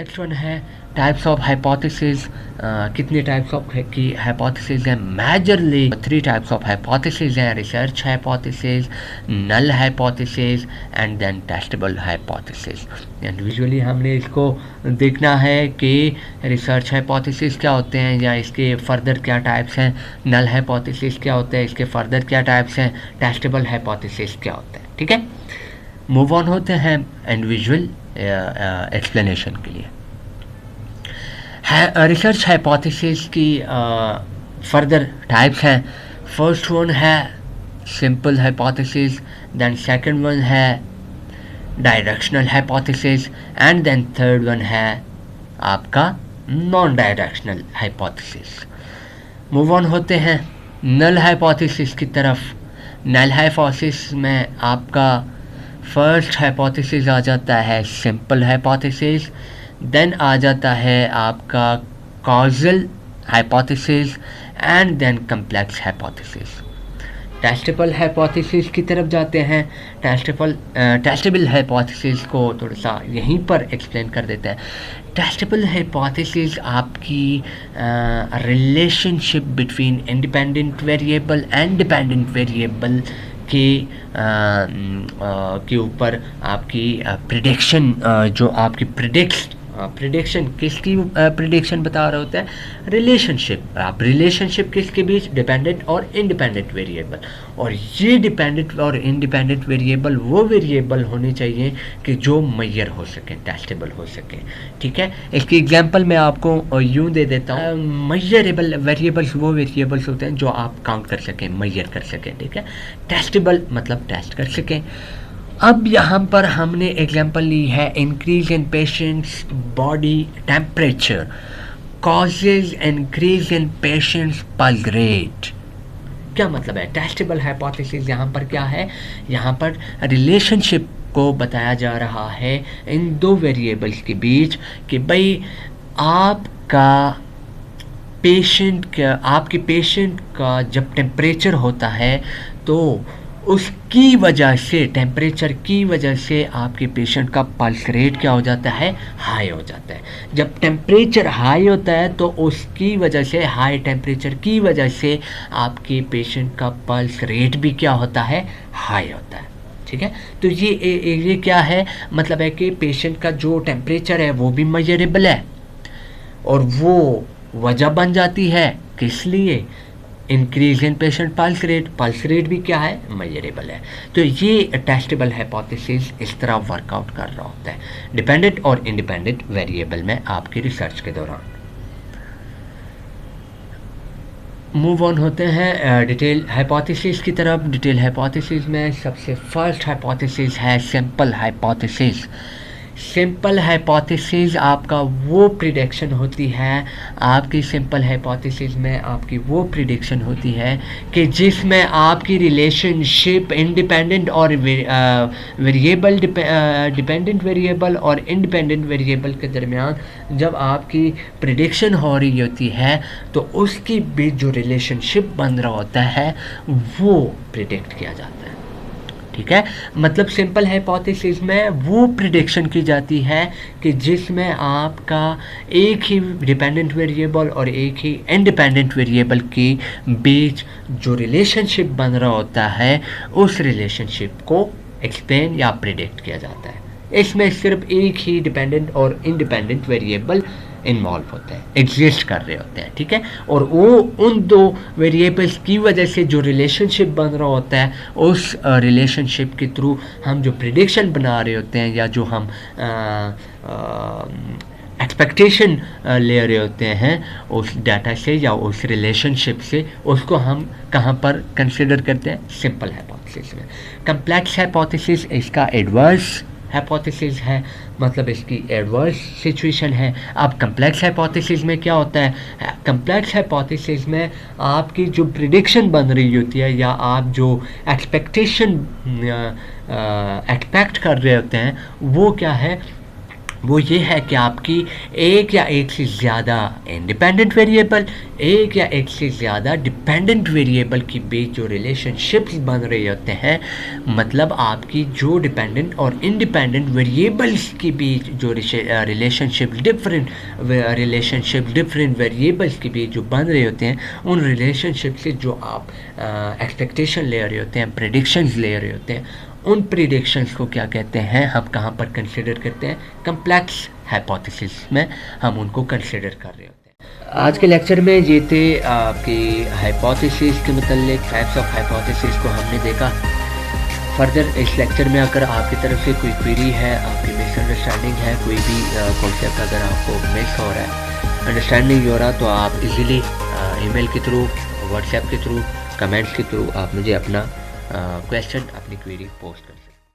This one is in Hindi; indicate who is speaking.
Speaker 1: नेक्स्ट वन है टाइप्स ऑफ हाइपोथेसिस। कितने टाइप्स ऑफ की हाइपोथेसिस हैं? मेजरली 3 टाइप्स ऑफ हाइपोथेसिस हैं, research hypothesis, null hypothesis and then testable hypothesis. Individually हमने इसको देखना है कि रिसर्च हाइपोथेसिस क्या होते हैं या इसके फर्दर क्या टाइप्स हैं, नल हाइपोथेसिस क्या होते हैं, इसके फर्दर क्या टाइप्स हैं, टेस्टेबल हाइपोथेसिस क्या होता है। ठीक है, मूव ऑन होते हैं इंडिविजुअल एक्सप्लेनेशन के लिए। रिसर्च हाइपोथेसिस की फर्दर टाइप्स हैं। फर्स्ट वन है simple hypothesis, then second one है directional hypothesis and then third one है आपका non directional hypothesis. Move on होते हैं नल हाइपोथेसिस की तरफ। नल हाइपोथेसिस में आपका फर्स्ट हाइपोथेसिस आ जाता है सिंपल हाइपोथेसिस, देन आ जाता है आपका causal hypothesis and then complex hypothesis. Testable hypothesis की तरफ जाते हैं। टेस्टेबल हाइपोथेसिस को थोड़ा सा यहीं पर एक्सप्लेन कर देते हैं। टेस्टेबल हाइपोथेसिस आपकी relationship between independent variable and dependent variable के ऊपर आपकी प्रिडिक्शन, जो आपकी प्रिडिक्शन किसकी प्रिडिक्शन बता रहे होते हैं? रिलेशनशिप। आप रिलेशनशिप किसके बीच? डिपेंडेंट और इंडिपेंडेंट वेरिएबल। और ये डिपेंडेंट और इंडिपेंडेंट वेरिएबल वो वेरिएबल होने चाहिए कि जो मेजर हो सकें, टेस्टेबल हो सकें। ठीक है, इसकी एग्जांपल मैं आपको यूँ दे देता हूँ। मेजरेबल वेरिएबल्स वो वेरिएबल्स होते हैं जो आप काउंट कर सकें, मेजर कर सकें। ठीक है, टेस्टेबल मतलब टेस्ट कर सकें। अब यहाँ पर हमने एग्जांपल ली है increase in patients body temperature causes increase in patients pulse rate. क्या मतलब है? टेस्टेबल हाइपोथेसिस यहाँ पर क्या है? यहाँ पर रिलेशनशिप को बताया जा रहा है इन दो वेरिएबल्स के बीच कि भाई आपके पेशेंट का जब टेम्परेचर होता है तो उसकी वजह से, टेम्परेचर की वजह से आपके पेशेंट का पल्स रेट क्या हो जाता है? हाई हो जाता है। जब टेम्परेचर हाई होता है तो उसकी वजह से, हाई टेम्परेचर की वजह से आपके पेशेंट का पल्स रेट भी क्या होता है? हाई होता है। ठीक है, तो ये क्या है? मतलब है कि पेशेंट का जो टेम्परेचर है वो भी मेजरेबल है और वो वजह बन जाती है किस लिए? Increase in patient pulse rate भी क्या है? मेजरेबल है। तो ये टेस्टेबल हाइपोथेसिस इस तरह वर्कआउट कर रहा होता है डिपेंडेंट और इंडिपेंडेंट वेरिएबल में आपकी रिसर्च के दौरान। मूव ऑन होते हैं डिटेल हाइपोथेसिस की तरफ। डिटेल हाइपोथेसिस में सबसे फर्स्ट हाइपोथेसिस है सिंपल हाइपोथेसिस। सिंपल हाइपोथेसिस आपका वो प्रिडिक्शन होती है, आपकी सिंपल हाइपोथेसिस में आपकी वो प्रिडिक्शन होती है कि जिसमें आपकी रिलेशनशिप इंडिपेंडेंट और वेरिएबल, डिपेंडेंट वेरिएबल और इंडिपेंडेंट वेरिएबल के दरमियान जब आपकी प्रिडिक्शन हो रही होती है तो उसके बीच जो रिलेशनशिप बन रहा होता है वो प्रिडिक्ट किया जाता है। ठीक है, मतलब सिंपल हाइपोथेसिस में वो प्रिडिक्शन की जाती है कि जिसमें आपका एक ही डिपेंडेंट वेरिएबल और एक ही इंडिपेंडेंट वेरिएबल के बीच जो रिलेशनशिप बन रहा होता है उस रिलेशनशिप को एक्सप्लेन या प्रिडिक्ट किया जाता है। इसमें सिर्फ एक ही डिपेंडेंट और इंडिपेंडेंट वेरिएबल इन्वॉल्व होते हैं, एग्जिस्ट कर रहे होते हैं। ठीक है, और वो उन दो वेरिएबल्स की वजह से जो रिलेशनशिप बन रहा होता है उस रिलेशनशिप के थ्रू हम जो प्रिडिक्शन बना रहे होते हैं या जो हम एक्सपेक्टेशन ले रहे होते हैं उस डाटा से या उस रिलेशनशिप से, उसको हम कहाँ पर कंसिडर करते हैं? सिंपल हाइपोथेसिस में। कम्प्लेक्स हाइपोथेसिस इसका एडवर्स हाइपोथेसिस है, मतलब इसकी एडवर्स सिचुएशन है। अब कम्प्लेक्स हाइपोथेसिस में क्या होता है? कम्प्लेक्स हाइपोथेसिस में आपकी जो प्रिडिक्शन बन रही होती है या आप जो एक्सपेक्टेशन एक्सपेक्ट कर रहे होते हैं वो क्या है? वो ये है कि आपकी एक या एक से ज़्यादा इंडिपेंडेंट वेरिएबल, एक या एक से ज़्यादा डिपेंडेंट वेरिएबल के बीच जो रिलेशनशिप्स बन रहे होते हैं, मतलब आपकी जो डिपेंडेंट और इंडिपेंडेंट वेरिएबल्स के बीच जो रिलेशनशिप डिफरेंट वेरिएबल्स के बीच जो बन रहे होते हैं, उन रिलेशनशिप से जो आप एक्सपेक्टेशन ले रहे होते हैं, प्रेडिक्शंस ले रहे होते हैं, उन प्रिडिक्शंस को क्या कहते हैं, हम कहाँ पर कंसिडर करते हैं, कम्प्लेक्स हाइपोथेसिस में हम उनको कंसिडर कर रहे होते हैं। आज के लेक्चर में ये थे आपकी हाइपोथेसिस के मतलब टाइप्स ऑफ हाइपोथेसिस को हमने देखा। फर्दर इस लेक्चर में अगर आपकी तरफ से कोई क्वेरी है, आपकी मिसअंडरस्टैंडिंग है, कोई भी कॉन्सेप्ट अगर आपको मिस हो रहा है, अंडरस्टैंड नहीं हो रहा, तो आप इजीली ईमेल के थ्रू, व्हाट्सएप के थ्रू, कमेंट्स के थ्रू आप मुझे अपना क्वेश्चन, अपनी क्वेरी पोस्ट कर सकते हैं।